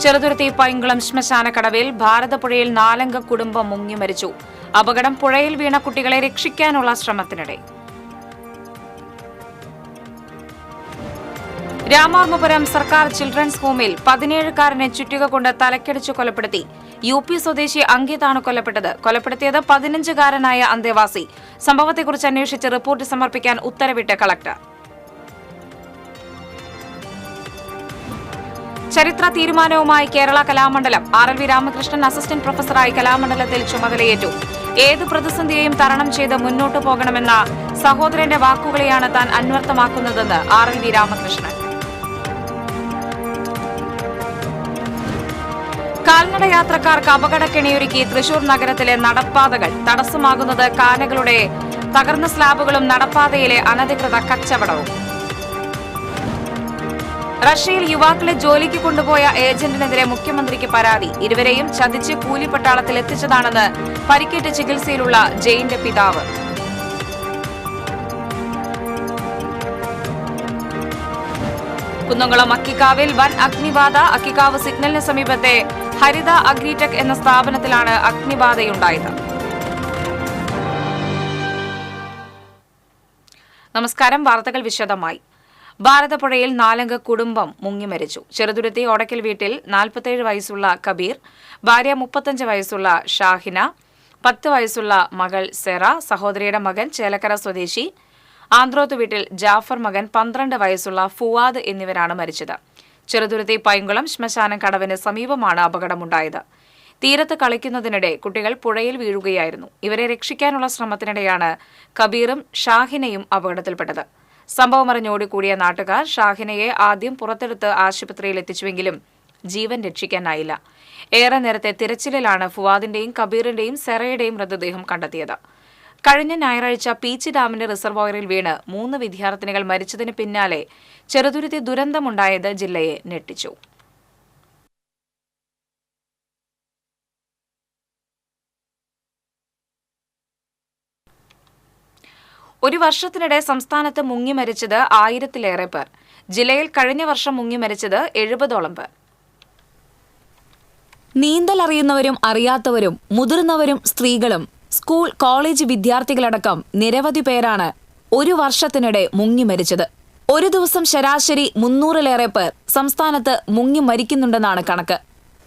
ചെറുതുരുത്തി പൈങ്കുളം ശ്മശാനക്കടവിൽ ഭാരതപ്പുഴയിൽ 4-അംഗ കുടുംബം മുങ്ങി മരിച്ചു. അപകടം പുഴയിൽ വീണ കുട്ടികളെ രക്ഷിക്കാനുള്ള ശ്രമത്തിനിടെ. രാമാർമ്മപുരം സർക്കാർ ചിൽഡ്രൻസ് ഹോമിൽ 17-കാരനെ ചുറ്റിക കൊണ്ട് തലക്കടിച്ചു കൊലപ്പെടുത്തി. UP സ്വദേശി അങ്കിതാണ് കൊല്ലപ്പെട്ടത്. കൊലപ്പെടുത്തിയത് 15-കാരനായ അന്തേവാസി. സംഭവത്തെക്കുറിച്ച് അന്വേഷിച്ച് റിപ്പോർട്ട് സമർപ്പിക്കാൻ ഉത്തരവിട്ട് കളക്ടർ. ചരിത്ര തീരുമാനവുമായി കേരള കലാമണ്ഡലം. RLV രാമകൃഷ്ണൻ അസിസ്റ്റന്റ് പ്രൊഫസറായി കലാമണ്ഡലത്തിൽ ചുമതലയേറ്റു. ഏത് പ്രതിസന്ധിയെയും തരണം ചെയ്ത് മുന്നോട്ടു പോകണമെന്ന സഹോദരന്റെ വാക്കുകളെയാണ് താൻ അന്വർത്ഥമാക്കുന്നതെന്ന് RLV രാമകൃഷ്ണൻ. കാൽനട യാത്രക്കാർക്ക് അപകടക്കെണിയൊരുക്കി തൃശൂർ നഗരത്തിലെ നടപ്പാതകൾ. തടസ്സമാകുന്നത് കാനകളുടെ തകർന്ന സ്ലാബുകളും നടപ്പാതയിലെ അനധികൃത കച്ചവടവും. റഷ്യയിൽ യുവാക്കളെ ജോലിക്ക് കൊണ്ടുപോയ ഏജന്റിനെതിരെ മുഖ്യമന്ത്രിക്ക് പരാതി. ഇരുവരെയും ചതിച്ച് കൂലിപ്പട്ടാളത്തിൽ എത്തിച്ചതാണെന്ന് പരിക്കേറ്റ് ചികിത്സയിലുള്ള ജയിന്റെ പിതാവ്. കുന്നംകുളം അക്കിക്കാവിൽ വൻ അഗ്നിബാധ. അക്കിക്കാവ് സിഗ്നലിന് സമീപത്തെ ഹരിത അഗ്രിടെക് എന്ന സ്ഥാപനത്തിലാണ് അഗ്നിബാധയുണ്ടായത്. നമസ്കാരം. വാർത്തകൾ വിശദമായി. ഭാരതപ്പുഴയിൽ 4-അംഗ കുടുംബം മുങ്ങി മരിച്ചു. ചെറുതുരുത്തി ഓടക്കൽ വീട്ടിൽ 47 വയസ്സുള്ള കബീർ, ഭാര്യ 35 വയസ്സുള്ള ഷാഹിന, 10 വയസ്സുള്ള മകൾ സെറ, സഹോദരിയുടെ മകൻ ചേലക്കര സ്വദേശി ആന്ത്രോത്ത് വീട്ടിൽ ജാഫർ, മകൻ 12 വയസ്സുള്ള ഫുവാദ് എന്നിവരാണ് മരിച്ചത്. ചെറുതുരുത്തി പൈങ്കുളം ശ്മശാനം കടവിന് സമീപമാണ് അപകടമുണ്ടായത്. തീരത്ത് കളിക്കുന്നതിനിടെ കുട്ടികൾ പുഴയിൽ വീഴുകയായിരുന്നു. ഇവരെ രക്ഷിക്കാനുള്ള ശ്രമത്തിനിടെയാണ് കബീറും ഷാഹിനയും അപകടത്തിൽപ്പെട്ടത്. സംഭവം അറിഞ്ഞോടിക്കൂടിയ നാട്ടുകാർ ഷാഹിനയെ ആദ്യം പുറത്തെടുത്ത് ആശുപത്രിയിൽ എത്തിച്ചുവെങ്കിലും ജീവൻ രക്ഷിക്കാനായില്ല. ഏറെ നേരത്തെ തിരച്ചിലിലാണ് ഫുവാദിന്റെയും കബീറിന്റെയും സെറയുടെയും മൃതദേഹം കണ്ടെത്തിയത്. കഴിഞ്ഞ ഞായറാഴ്ച പീച്ചി ഡാമിന്റെ റിസർവോയറിൽ വീണ് 3 വിദ്യാർത്ഥിനികൾ മരിച്ചതിന് പിന്നാലെ ചെറുതുരുത്തി ദുരന്തമുണ്ടായത് ജില്ലയെ ഞെട്ടിച്ചു. ഒരു വർഷത്തിനിടെ സംസ്ഥാനത്ത് മുങ്ങി മരിച്ചത് 1000-ലേറെ പേർ. ജില്ലയിൽ കഴിഞ്ഞ വർഷം മുങ്ങി മരിച്ചത് 70ഓളം പേർ. നീന്തൽ അറിയുന്നവരും അറിയാത്തവരും മുതിർന്നവരും സ്ത്രീകളും സ്കൂൾ കോളേജ് വിദ്യാർത്ഥികളടക്കം നിരവധി പേരാണ് ഒരു വർഷത്തിനിടെ മുങ്ങി മരിച്ചത്. ഒരു ദിവസം ശരാശരി 300-ലേറെ പേർ സംസ്ഥാനത്ത് മുങ്ങി മരിക്കുന്നുണ്ടെന്നാണ് കണക്ക്.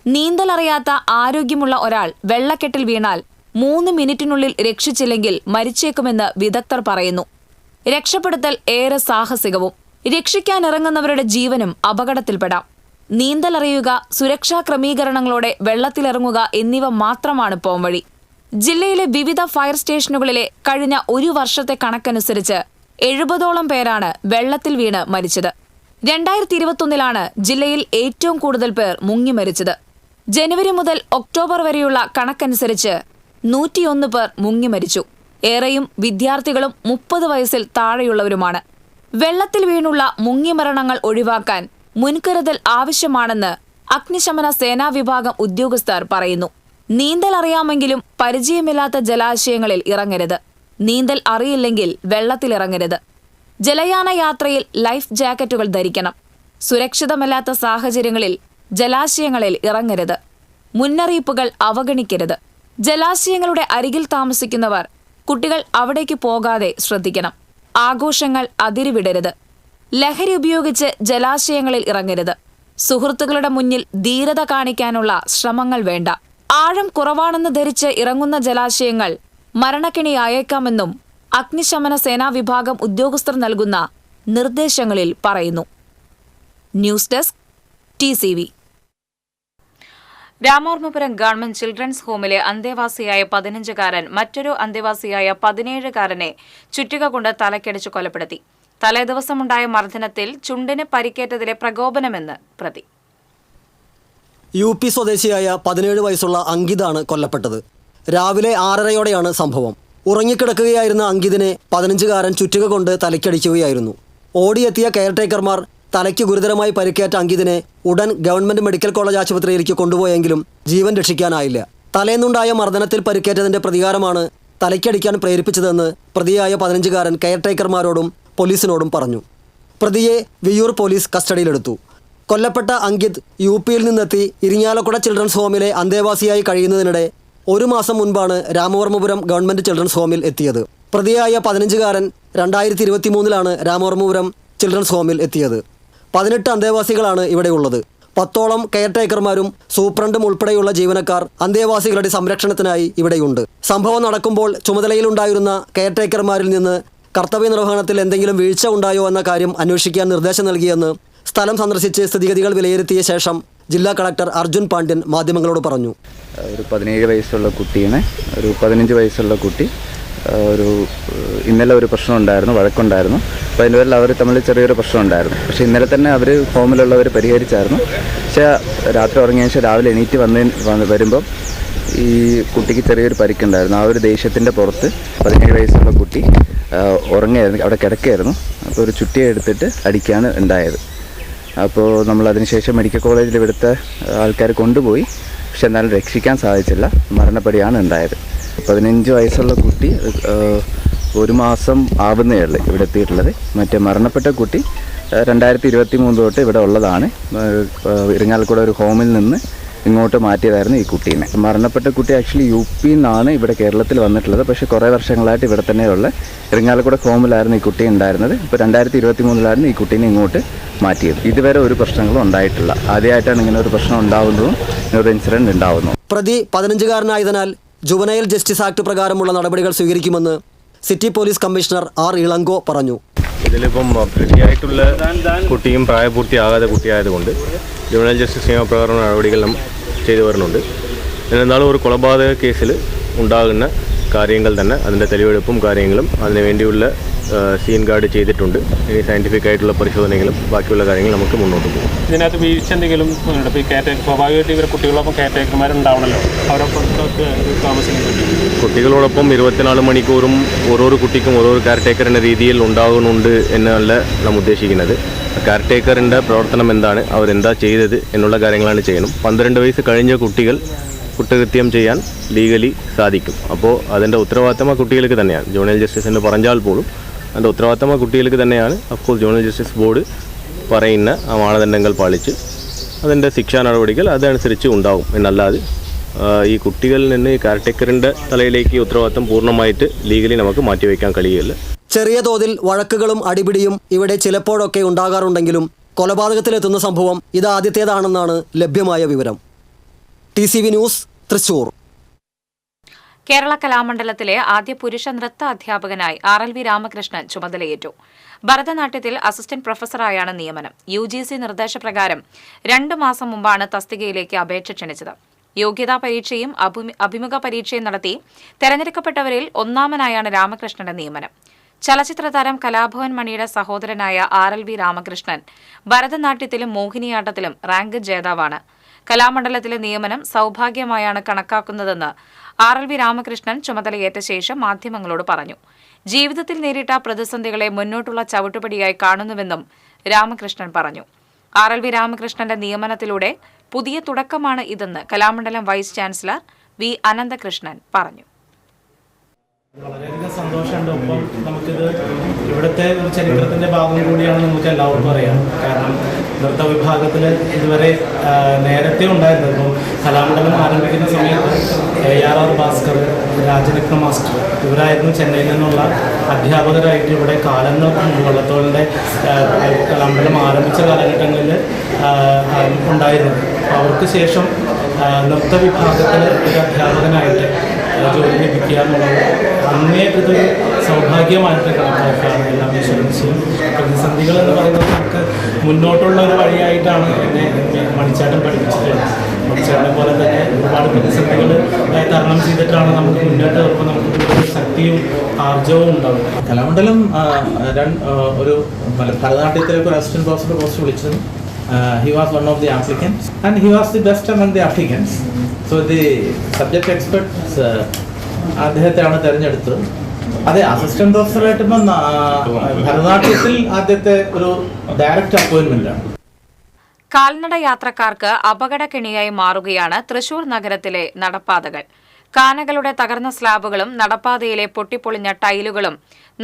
നീന്തൽ അറിയാത്ത ആരോഗ്യമുള്ള ഒരാൾ വെള്ളക്കെട്ടിൽ വീണാൽ 3 മിനിറ്റിനുള്ളിൽ രക്ഷിച്ചില്ലെങ്കിൽ മരിച്ചേക്കുമെന്ന് വിദഗ്ധർ പറയുന്നു. രക്ഷപ്പെടുത്തൽ ഏറെ സാഹസികവും. രക്ഷിക്കാനിറങ്ങുന്നവരുടെ ജീവനും അപകടത്തിൽപ്പെടാം. നീന്തലറിയുക, സുരക്ഷാ ക്രമീകരണങ്ങളോടെ വെള്ളത്തിലിറങ്ങുക എന്നിവ മാത്രമാണ് പോംവഴി. ജില്ലയിലെ വിവിധ ഫയർ സ്റ്റേഷനുകളിലെ കഴിഞ്ഞ ഒരു വർഷത്തെ കണക്കനുസരിച്ച് 70ഓളം പേരാണ് വെള്ളത്തിൽ വീണ് മരിച്ചത്. 2021-ലാണ് ജില്ലയിൽ ഏറ്റവും കൂടുതൽ പേർ മുങ്ങി മരിച്ചത്. ജനുവരി മുതൽ ഒക്ടോബർ വരെയുള്ള കണക്കനുസരിച്ച് 101 പേർ മുങ്ങി മരിച്ചു. ഏറെയും വിദ്യാർത്ഥികളും 30 വയസ്സിൽ താഴെയുള്ളവരുമാണ്. വെള്ളത്തിൽ വീണുള്ള മുങ്ങിമരണങ്ങൾ ഒഴിവാക്കാൻ മുൻകരുതൽ ആവശ്യമാണെന്ന് അഗ്നിശമന സേനാ വിഭാഗം ഉദ്യോഗസ്ഥർ പറയുന്നു. നീന്തൽ അറിയാമെങ്കിലും പരിചയമില്ലാത്ത ജലാശയങ്ങളിൽ ഇറങ്ങരുത്. നീന്തൽ അറിയില്ലെങ്കിൽ വെള്ളത്തിലിറങ്ങരുത്. ജലയാന യാത്രയിൽ ലൈഫ് ജാക്കറ്റുകൾ ധരിക്കണം. സുരക്ഷിതമല്ലാത്ത സാഹചര്യങ്ങളിൽ ജലാശയങ്ങളിൽ ഇറങ്ങരുത്. മുന്നറിയിപ്പുകൾ അവഗണിക്കരുത്. ജലാശയങ്ങളുടെ അരികിൽ താമസിക്കുന്നവർ കുട്ടികൾ അവിടേക്ക് പോകാതെ ശ്രദ്ധിക്കണം. ആഘോഷങ്ങൾ അതിരുവിടരുത്. ലഹരി ഉപയോഗിച്ച് ജലാശയങ്ങളിൽ ഇറങ്ങരുത്. സുഹൃത്തുക്കളുടെ മുന്നിൽ ധീരത കാണിക്കാനുള്ള ശ്രമങ്ങൾ വേണ്ട. ആഴം കുറവാണെന്ന് ധരിച്ച് ഇറങ്ങുന്ന ജലാശയങ്ങൾ മരണക്കെണിയായേക്കാമെന്നും അഗ്നിശമന സേനാ വിഭാഗം ഉദ്യോഗസ്ഥർ നൽകുന്ന നിർദ്ദേശങ്ങളിൽ പറയുന്നു. News desk TCV. Ramavarmapuram government children's ഹോമിലെ അന്തേവാസിയായ 15-കാരൻ മറ്റൊരു അന്തേവാസിയായ 17-കാരനെ ചുറ്റിക കൊണ്ട് തലക്കടിച്ചു കൊലപ്പെടുത്തി. തലേദിവസമുണ്ടായ മർദ്ദനത്തിൽ ചുണ്ടിന് പരിക്കേറ്റതിലെ പ്രകോപനമെന്ന് പ്രതി. UP സ്വദേശിയായ 17 വയസ്സുള്ള അങ്കിതാണ് കൊല്ലപ്പെട്ടത്. രാവിലെ 6:30-യോടെയാണ് സംഭവം. ഉറങ്ങിക്കിടക്കുകയായിരുന്ന അങ്കിതിനെ 15-കാരൻ ചുറ്റിക കൊണ്ട് തലയ്ക്കടിക്കുകയായിരുന്നു. ഓടിയെത്തിയ കെയർടേക്കർമാർ തലയ്ക്ക് ഗുരുതരമായി പരിക്കേറ്റ അങ്കിതിനെ ഉടൻ ഗവൺമെന്റ് മെഡിക്കൽ കോളേജ് ആശുപത്രിയിലേക്ക് കൊണ്ടുപോയെങ്കിലും ജീവൻ രക്ഷിക്കാനായില്ല. തലേന്നുണ്ടായ മർദ്ദനത്തിൽ പരിക്കേറ്റതിന്റെ പ്രതികാരമാണ് തലയ്ക്കടിക്കാൻ പ്രേരിപ്പിച്ചതെന്ന് പ്രതിയായ 15-കാരൻ കെയർടേക്കർമാരോടും പോലീസിനോടും പറഞ്ഞു. പ്രതിയെ വിയ്യൂർ പോലീസ് കസ്റ്റഡിയിലെടുത്തു. കൊല്ലപ്പെട്ട അങ്കിത് UP-യിൽ നിന്നെത്തി ഇരിങ്ങാലക്കുട ചിൽഡ്രൻസ് ഹോമിലെ അന്തേവാസിയായി കഴിയുന്നതിനിടെ 1 മാസം മുൻപാണ് രാമവർമ്മപുരം ഗവൺമെൻറ് ചിൽഡ്രൻസ് ഹോമിൽ എത്തിയത്. പ്രതിയായ 15-കാരൻ 2023-ലാണ് രാമവർമ്മപുരം ചിൽഡ്രൻസ് ഹോമിൽ എത്തിയത്. 18 അന്തേവാസികളാണ് ഇവിടെയുള്ളത്. 10ഓളം കെയർടേക്കർമാരും സൂപ്രണ്ടും ഉൾപ്പെടെയുള്ള ജീവനക്കാർ അന്തേവാസികളുടെ സംരക്ഷണത്തിനായി ഇവിടെയുണ്ട്. സംഭവം നടക്കുമ്പോൾ ചുമതലയിലുണ്ടായിരുന്ന കെയർടേക്കർമാരിൽ നിന്ന് കർത്തവ്യ നിർവഹണത്തിൽ എന്തെങ്കിലും വീഴ്ച ഉണ്ടായോ എന്ന കാര്യം അന്വേഷിക്കാൻ നിർദ്ദേശം നൽകിയെന്ന് സ്ഥലം സന്ദർശിച്ച് സ്ഥിതിഗതികൾ വിലയിരുത്തിയ ശേഷം ജില്ലാ കളക്ടർ അർജുൻ പാണ്ഡ്യൻ മാധ്യമങ്ങളോട് പറഞ്ഞു. ഒരു 17 വയസ്സുള്ള കുട്ടീനെ ഒരു 15 വയസ്സുള്ള കുട്ടി ഇന്നലെ ഒരു പ്രശ്നം ഉണ്ടായിരുന്നു, വഴക്കുണ്ടായിരുന്നു. അപ്പോൾ അതിൻ്റെ പേരിൽ അവർ തമ്മിൽ ചെറിയൊരു പ്രശ്നം ഉണ്ടായിരുന്നു. പക്ഷേ ഇന്നലെ തന്നെ അവർ ഹോമിലുള്ളവർ പരിഹരിച്ചായിരുന്നു. പക്ഷേ രാത്രി ഉറങ്ങിയ ശേഷം രാവിലെ എണീറ്റ് വരുമ്പം ഈ കുട്ടിക്ക് ചെറിയൊരു പരിക്കുണ്ടായിരുന്നു. ആ ഒരു ദേഷ്യത്തിൻ്റെ പുറത്ത് 17 വയസ്സുള്ള കുട്ടി ഉറങ്ങായിരുന്നു, അവിടെ കിടക്കുകയായിരുന്നു. അപ്പോൾ ഒരു ചുറ്റിയെ എടുത്തിട്ട് അടിക്കുകയാണ് ഉണ്ടായത്. അപ്പോൾ നമ്മൾ അതിനുശേഷം മെഡിക്കൽ കോളേജിൽ ഇവിടുത്തെ ആൾക്കാർ കൊണ്ടുപോയി. പക്ഷെ എന്നാലും രക്ഷിക്കാൻ സാധിച്ചില്ല, മരണപ്പെടുകയാണ് ഉണ്ടായത്. 15 വയസ്സുള്ള കുട്ടി 1 മാസം ആവുന്നേ ഉള്ളൂ ഇവിടെ എത്തിയിട്ടുള്ളത്. മറ്റേ മരണപ്പെട്ട കുട്ടി 2023 തൊട്ട് ഇവിടെ ഉള്ളതാണ്. ഇരിങ്ങാലക്കുട ഒരു ഹോമിൽ നിന്ന് ഇങ്ങോട്ട് മാറ്റിയതായിരുന്നു ഈ കുട്ടീനെ. മരണപ്പെട്ട കുട്ടി ആക്ച്വലി UP-യിൽ നിന്നാണ് ഇവിടെ കേരളത്തിൽ വന്നിട്ടുള്ളത്. പക്ഷേ കുറേ വർഷങ്ങളായിട്ട് ഇവിടെ തന്നെയുള്ള ഇരിങ്ങാലക്കുട ഹോമിലായിരുന്നു ഈ കുട്ടി ഉണ്ടായിരുന്നത്. ഇപ്പോൾ 2023-ലായിരുന്നു ഈ കുട്ടീനെ ഇങ്ങോട്ട് മാറ്റിയത്. ഇതുവരെ ഒരു പ്രശ്നങ്ങളും ഉണ്ടായിട്ടില്ല. ആദ്യമായിട്ടാണ് ഇങ്ങനെ ഒരു പ്രശ്നം ഉണ്ടാകുന്നതും ഇങ്ങനൊരു ഇൻസിഡൻറ്റ് ഉണ്ടാകുന്നു. പ്രതി 15-കാരനായതിനാൽ ജുവനൈൽ ജസ്റ്റിസ് ആക്ട് പ്രകാരമുള്ള നടപടികൾ സ്വീകരിക്കുമെന്ന് city police commissioner R. Ilango പറഞ്ഞു. ഇതിലിപ്പം പ്രതിയായിട്ടുള്ള കുട്ടിയും പ്രായപൂർത്തിയാകാതെ കുട്ടിയായതുകൊണ്ട് ജുവനൈൽ ജസ്റ്റിസ് നിയമപ്രകാരം നടപടികൾ ചെയ്തു വരുന്നുണ്ട്. എന്നാലും ഒരു കൊലപാതക കേസിൽ ഉണ്ടാകുന്ന കാര്യങ്ങൾ തന്നെ അതിൻ്റെ തെളിവെടുപ്പും കാര്യങ്ങളും അതിനു വേണ്ടിയുള്ള സീൻ ഗാർഡ് ചെയ്തിട്ടുണ്ട്. ഇനി സയൻറ്റിഫിക് ആയിട്ടുള്ള പരിശോധനകളും ബാക്കിയുള്ള കാര്യങ്ങൾ നമുക്ക് മുന്നോട്ട് പോകും. ഇതിനകത്ത് വീഴ്ച എന്തെങ്കിലും ഇപ്പോൾ സ്വാഭാവികമായിട്ട് ഇവർ കുട്ടികളൊപ്പം കെയർടേക്കർമാരുണ്ടാവണമല്ലോ, അവരൊപ്പം താമസിക്കുന്നത് കുട്ടികളോടൊപ്പം 24 മണിക്കൂറും ഓരോരോ കുട്ടിക്കും ഓരോരോ കെയർടേക്കർ എന്ന രീതിയിൽ ഉണ്ടാകുന്നുണ്ട് എന്നല്ല നാം ഉദ്ദേശിക്കുന്നത്. കെയർടേക്കറിൻ്റെ പ്രവർത്തനം എന്താണ്, അവരെന്താ ചെയ്തത് എന്നുള്ള കാര്യങ്ങളാണ് ചെയ്യണം. 12 വയസ്സ് കഴിഞ്ഞ കുട്ടികൾ കുറ്റകൃത്യം ചെയ്യാൻ ലീഗലി സാധിക്കും. അപ്പോൾ അതിൻ്റെ ഉത്തരവാദിത്തം ആ കുട്ടികൾക്ക് തന്നെയാണ്. ജുവനൈൽ ജസ്റ്റിസ് എന്ന് പറഞ്ഞാൽ പോലും അതിൻ്റെ ഉത്തരവാദിത്തം ആ കുട്ടികൾക്ക് തന്നെയാണ്. അഫ്കോഴ്സ് ജുവനൈൽ ജസ്റ്റിസ് ബോർഡ് പറയുന്ന ആ മാനദണ്ഡങ്ങൾ പാലിച്ച് അതിൻ്റെ ശിക്ഷാ നടപടികൾ അതനുസരിച്ച് ഉണ്ടാവും. എന്നല്ലാതെ ഈ കുട്ടികളിൽ നിന്ന് ഈ കെയർടേക്കറിൻ്റെ തലയിലേക്ക് ഉത്തരവാദിത്തം പൂർണ്ണമായിട്ട് ലീഗലി നമുക്ക് മാറ്റിവെക്കാൻ കഴിയില്ല. ചെറിയ തോതിൽ വഴക്കുകളും അടിപിടിയും ഇവിടെ ചിലപ്പോഴൊക്കെ ഉണ്ടാകാറുണ്ടെങ്കിലും കൊലപാതകത്തിലെത്തുന്ന സംഭവം ഇതാദ്യത്തേതാണെന്നാണ് ലഭ്യമായ വിവരം. TCV news, Thrissur. കേരള കലാമണ്ഡലത്തിലെ ആദ്യ പുരുഷ നൃത്ത അധ്യാപകനായി RLV രാമകൃഷ്ണൻ ചുമതലയേറ്റു. ഭരതനാട്യത്തിൽ അസിസ്റ്റന്റ് പ്രൊഫസറായാണ് നിയമനം. UGC നിർദ്ദേശപ്രകാരം 2 മാസം മുമ്പാണ് തസ്തികയിലേക്ക് അപേക്ഷ ക്ഷണിച്ചത്. യോഗ്യതാ പരീക്ഷയും അഭിമുഖ പരീക്ഷയും നടത്തി തെരഞ്ഞെടുക്കപ്പെട്ടവരിൽ ഒന്നാമനായാണ് രാമകൃഷ്ണന്റെ നിയമനം. ചലച്ചിത്ര താരം കലാഭവൻ മണിയുടെ സഹോദരനായ RLV രാമകൃഷ്ണൻ ഭരതനാട്യത്തിലും മോഹിനിയാട്ടത്തിലും റാങ്ക് ജേതാവാണ്. കലാമണ്ഡലത്തിലെ നിയമനം സൗഭാഗ്യമായാണ് കണക്കാക്കുന്നതെന്ന് RLV രാമകൃഷ്ണൻ ചുമതലയേറ്റ ശേഷം മാധ്യമങ്ങളോട് പറഞ്ഞു. ജീവിതത്തിൽ നേരിട്ട പ്രതിസന്ധികളെ മുന്നോട്ടുള്ള ചവിട്ടുപടിയായി കാണുന്നുവെന്നും രാമകൃഷ്ണൻ പറഞ്ഞു. RLV രാമകൃഷ്ണന്റെ നിയമനത്തിലൂടെ പുതിയ തുടക്കമാണ് ഇതെന്ന് Kalamandalam vice chancellor V. Ananthakrishnan പറഞ്ഞു. വളരെയധികം സന്തോഷമുണ്ട്. ഒപ്പം നമുക്കിത് ഇവിടുത്തെ ഒരു ചരിത്രത്തിൻ്റെ ഭാഗം കൂടിയാണ് നമുക്ക് എല്ലാവർക്കും അറിയാം. കാരണം നൃത്ത വിഭാഗത്തിൽ ഇതുവരെ നേരത്തെ ഉണ്ടായിരുന്നത് ഇപ്പം കലാമണ്ഡലം ആരംഭിക്കുന്ന സമയത്ത് ARR ഭാസ്കർ, രാജരത്ന മാസ്റ്റർ ഇവരായിരുന്നു ചെന്നൈയിൽ നിന്നുള്ള അധ്യാപകരായിട്ട് ഇവിടെ കാലങ്ങൾ വള്ളത്തോളിൻ്റെ കലാമണ്ഡലം ആരംഭിച്ച കാലഘട്ടങ്ങളിൽ ഉണ്ടായിരുന്നത്. അവർക്ക് ശേഷം നൃത്ത വിഭാഗത്തിൽ ഒരു അധ്യാപകനായിട്ട് ജോലി ലഭിക്കുക എന്നുള്ളത് അങ്ങേയറ്റത്തൊരു സൗഭാഗ്യമായിട്ട് കണക്കാക്കുകയാണ്. എല്ലാം വിശ്വസിച്ചും പ്രതിസന്ധികൾ എന്ന് പറയുന്നത് നമുക്ക് മുന്നോട്ടുള്ള ഒരു വഴിയായിട്ടാണ് എന്നെ മണിച്ചേട്ടൻ പഠിപ്പിച്ചിട്ടുള്ളത്. മണിച്ചേട്ടനെ പോലെ തന്നെ ഒരുപാട് പ്രതിസന്ധികൾ തരണം ചെയ്തിട്ടാണ് നമുക്ക് മുന്നോട്ട് വരുമ്പോൾ നമുക്ക് കൂടുതൽ ശക്തിയും ആർജവും ഉണ്ടാകും. കലാമണ്ഡലം ഒരു ഭരതനാട്യത്തിലേക്ക് ഒരു അസിസ്റ്റന്റ് പ്രൊഫസറുടെ പോസ്റ്റ് വിളിച്ചത്. He was one of the applicants and he was the best among the applicants. So the subject experts അദ്ദേഹത്തെയാണ് തിരഞ്ഞെടുത്തത്. അതെ, അസിസ്റ്റന്റ് പ്രൊഫസറായിട്ട് ഇപ്പം ഭരതനാട്യത്തിൽ ആദ്യത്തെ ഒരു ഡയറക്റ്റ് അപ്പോയിന്റ്മെന്റ് ആണ്. കാൽനട യാത്രക്കാർക്ക് അപകടക്കെണിയായി മാറുകയാണ് തൃശൂർ നഗരത്തിലെ നടപ്പാതകൾ. കാനകളുടെ തകർന്ന സ്ലാബുകളും നടപ്പാതയിലെ പൊട്ടിപ്പൊളിഞ്ഞ ടൈലുകളും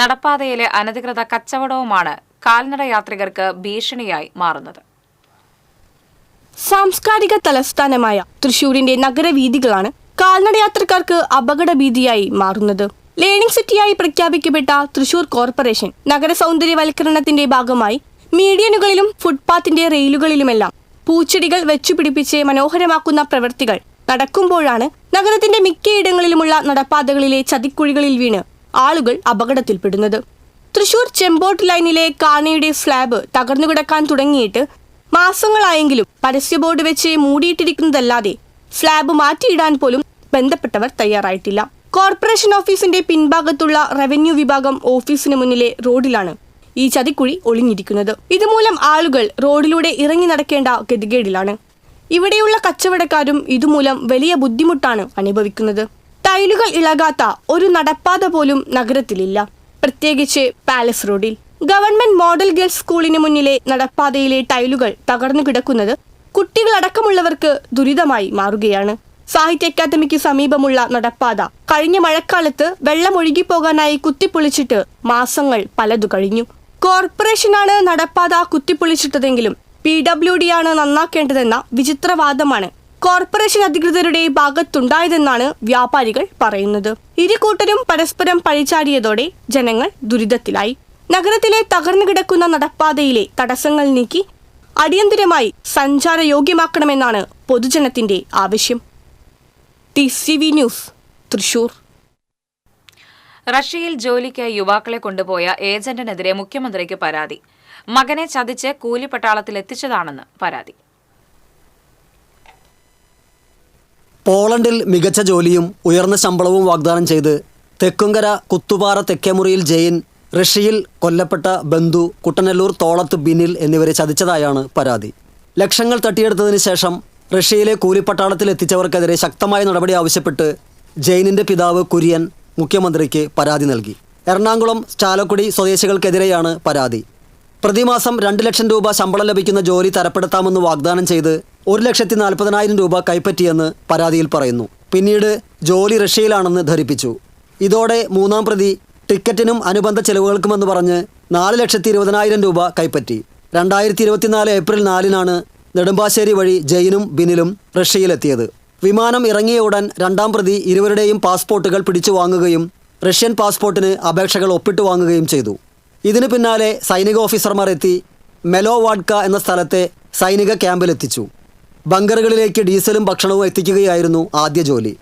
നടപ്പാതയിലെ അനധികൃത കച്ചവടവുമാണ് കാൽനട യാത്രികർക്ക് ഭീഷണിയായി മാറുന്നത്. സാംസ്കാരിക തലസ്ഥാനമായ തൃശൂരിന്റെ നഗരവീഥികളാണ് കാൽനടയാത്രക്കാർക്ക് അപകടഭീതിയായി മാറുന്നത്. ലേണിംഗ് സിറ്റിയായി പ്രഖ്യാപിക്കപ്പെട്ട തൃശൂർ കോർപ്പറേഷൻ നഗര സൗന്ദര്യവൽക്കരണത്തിന്റെ ഭാഗമായി മീഡിയനുകളിലും ഫുട്പാത്തിന്റെ റെയിലുകളിലുമെല്ലാം പൂച്ചെടികൾ വെച്ചുപിടിപ്പിച്ച് മനോഹരമാക്കുന്ന പ്രവൃത്തികൾ നടക്കുമ്പോഴാണ് നഗരത്തിന്റെ മിക്കയിടങ്ങളിലുമുള്ള നടപ്പാതകളിലെ ചതിക്കുഴികളിൽ വീണ് ആളുകൾ അപകടത്തിൽപ്പെടുന്നത്. തൃശൂർ ചെമ്പോട്ട് ലൈനിലെ കാനയുടെ സ്ലാബ് തകർന്നുകിടക്കാൻ തുടങ്ങിയിട്ട് മാസങ്ങളായെങ്കിലും പരസ്യ ബോർഡ് വെച്ച് മൂടിയിട്ടിരിക്കുന്നതല്ലാതെ സ്ലാബ് മാറ്റിയിടാൻ പോലും ബന്ധപ്പെട്ടവർ തയ്യാറായിട്ടില്ല. കോർപ്പറേഷൻ ഓഫീസിന്റെ പിൻഭാഗത്തുള്ള റവന്യൂ വിഭാഗം ഓഫീസിന് മുന്നിലെ റോഡിലാണ് ഈ ചതിക്കുഴി ഒളിഞ്ഞിരിക്കുന്നത്. ഇതുമൂലം ആളുകൾ റോഡിലൂടെ ഇറങ്ങി നടക്കേണ്ട ഗതികേടിലാണ്. ഇവിടെയുള്ള കച്ചവടക്കാരും ഇതുമൂലം വലിയ ബുദ്ധിമുട്ടാണ് അനുഭവിക്കുന്നത്. ടൈലുകൾ ഇളകാത്ത ഒരു നടപ്പാത പോലും നഗരത്തിലില്ല, പ്രത്യേകിച്ച് പാലസ് റോഡിൽ. ഗവൺമെന്റ് മോഡൽ ഗേൾസ് സ്കൂളിന് മുന്നിലെ നടപ്പാതയിലെ ടൈലുകൾ തകർന്നു കിടക്കുന്നത് കുട്ടികളടക്കമുള്ളവർക്ക് ദുരിതമായി മാറുകയാണ്. സാഹിത്യ അക്കാദമിക്ക് സമീപമുള്ള നടപ്പാത കഴിഞ്ഞ മഴക്കാലത്ത് വെള്ളം ഒഴുകിപ്പോകാനായി കുത്തിപ്പൊളിച്ചിട്ട് മാസങ്ങൾ പലതു കഴിഞ്ഞു. കോർപ്പറേഷനാണ് നടപ്പാത കുത്തിപ്പൊളിച്ചിട്ടതെങ്കിലും PWD ആണ് നന്നാക്കേണ്ടതെന്ന വിചിത്രവാദമാണ് കോർപ്പറേഷൻ അധികൃതരുടെ ഭാഗത്തുണ്ടായതെന്നാണ് വ്യാപാരികൾ പറയുന്നത്. ഇരു കൂട്ടരും പരസ്പരം പഴിചാരിയതോടെ ജനങ്ങൾ ദുരിതത്തിലായി. നഗരത്തിലെ തകർന്നു കിടക്കുന്ന നടപ്പാതയിലെ തടസ്സങ്ങൾ നീക്കി അടിയന്തരമായി സഞ്ചാരയോഗ്യമാക്കണമെന്നാണ് പൊതുജനത്തിന്റെ ആവശ്യം. TCV news, Thrissur. റഷ്യയിൽ ജോലിക്ക് യുവാക്കളെ കൊണ്ടുപോയ ഏജന്റിനെതിരെ മുഖ്യമന്ത്രിക്ക് പരാതി. മകനെ ചതിച്ച് കൂലിപ്പട്ടാളത്തിൽ എത്തിച്ചതാണെന്ന് പരാതി. പോളണ്ടിൽ മികച്ച ജോലിയും ഉയർന്ന ശമ്പളവും വാഗ്ദാനം ചെയ്ത് തെക്കുംകര കുത്തുപാറ തെക്കേമുറിയിൽ ജെയിൻ, റഷ്യയിൽ കൊല്ലപ്പെട്ട ബന്ധു, കുട്ടനെല്ലൂർ തോളത്ത് ബിനിൽ എന്നിവരെ ചതിച്ചതായാണ് പരാതി. ലക്ഷങ്ങൾ തട്ടിയെടുത്തതിന് ശേഷം റഷ്യയിലെ കൂലിപ്പട്ടാളത്തിൽ എത്തിച്ചവർക്കെതിരെ ശക്തമായ നടപടി ആവശ്യപ്പെട്ട് ജെയിനിന്റെ പിതാവ് കുര്യൻ മുഖ്യമന്ത്രിക്ക് പരാതി നൽകി. എറണാകുളം ചാലക്കുടി സ്വദേശികൾക്കെതിരെയാണ് പരാതി. പ്രതിമാസം 2 ലക്ഷം രൂപ ശമ്പളം ലഭിക്കുന്ന ജോലി തരപ്പെടുത്താമെന്ന് വാഗ്ദാനം ചെയ്ത് 1,40,000 രൂപ കൈപ്പറ്റിയെന്ന് പരാതിയിൽ പറയുന്നു. പിന്നീട് ജോലി റഷ്യയിലാണെന്ന് ധരിപ്പിച്ചു. ഇതോടെ മൂന്നാം പ്രതി ടിക്കറ്റിനും അനുബന്ധ ചെലവുകൾക്കുമെന്ന് പറഞ്ഞ് 4,20,000 രൂപ കൈപ്പറ്റി. 2024 ഏപ്രിൽ 4-നാണ് നെടുമ്പാശ്ശേരി വഴി ജെയിനും ബിനിലും റഷ്യയിലെത്തിയത്. വിമാനം ഇറങ്ങിയ ഉടൻ രണ്ടാം പ്രതി ഇരുവരുടെയും പാസ്പോർട്ടുകൾ പിടിച്ചു വാങ്ങുകയും റഷ്യൻ പാസ്പോർട്ടിന് അപേക്ഷകൾ ഒപ്പിട്ട് വാങ്ങുകയും ചെയ്തു. ഇതിന് പിന്നാലെ സൈനിക ഓഫീസർമാർ എത്തി മെലോവാഡ്ക എന്ന സ്ഥലത്തെ സൈനിക ക്യാമ്പിലെത്തിച്ചു. ബങ്കറുകളിലേക്ക് ഡീസലും ഭക്ഷണവും എത്തിക്കുകയായിരുന്നു ആദ്യ ജോലി.